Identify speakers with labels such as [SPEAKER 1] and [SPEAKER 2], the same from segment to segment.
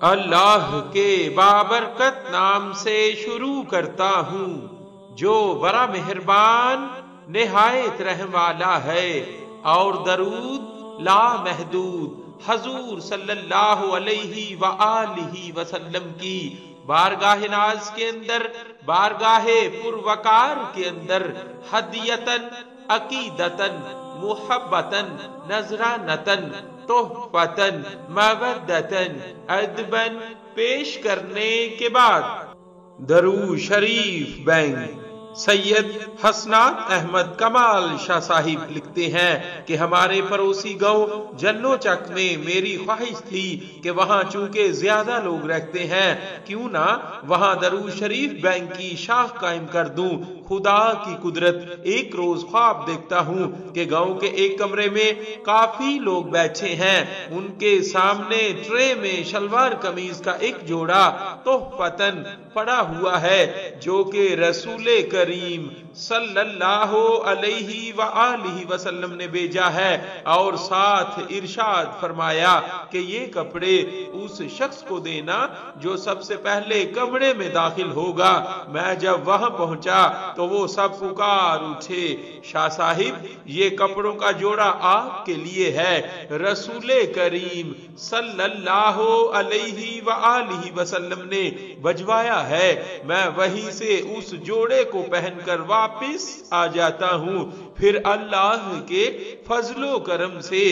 [SPEAKER 1] اللہ کے بابرکت نام سے شروع کرتا ہوں جو بڑا مہربان نہایت رحم والا ہے، اور درود لا محدود حضور صلی اللہ علیہ وآلہ وسلم کی بارگاہ ناز کے اندر، بارگاہ پروقار کے اندر ہدیتن، عقیدتن، محبتن، نذرانتن، تحفتن، مودتن، ادبن پیش کرنے کے بعد درود شریف بینگ سید حسنات احمد کمال شاہ صاحب لکھتے ہیں کہ ہمارے پڑوسی گاؤں جنو چک میں میری خواہش تھی کہ وہاں چونکہ زیادہ لوگ رہتے ہیں کیوں نہ وہاں درود شریف بینک کی شاخ قائم کر دوں۔ خدا کی قدرت، ایک روز خواب دیکھتا ہوں کہ گاؤں کے ایک کمرے میں کافی لوگ بیٹھے ہیں، ان کے سامنے ٹرے میں شلوار قمیض کا ایک جوڑا تحفتن پڑا ہوا ہے جو کہ رسول کریم صلی اللہ علیہ وآلہ وسلم نے بھیجا ہے، اور ساتھ ارشاد فرمایا کہ یہ کپڑے اس شخص کو دینا جو سب سے پہلے کمرے میں داخل ہوگا۔ میں جب وہاں پہنچا تو وہ سب پکار اٹھے، شاہ صاحب یہ کپڑوں کا جوڑا آپ کے لیے ہے، رسول کریم صلی اللہ علیہ وآلہ وسلم نے بھجوایا ہے۔ میں وہیں سے اس جوڑے کو پہن کر واپس آ جاتا ہوں، پھر اللہ کے فضل و کرم سے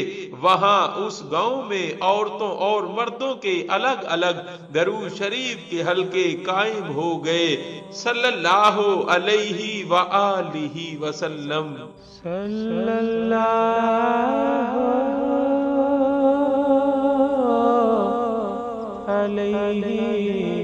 [SPEAKER 1] وہاں اس گاؤں میں عورتوں اور مردوں کے الگ الگ درود شریف کے حلقے قائم ہو گئے، صلی اللہ علیہ وآلہ وسلم۔
[SPEAKER 2] صلی اللہ علیہ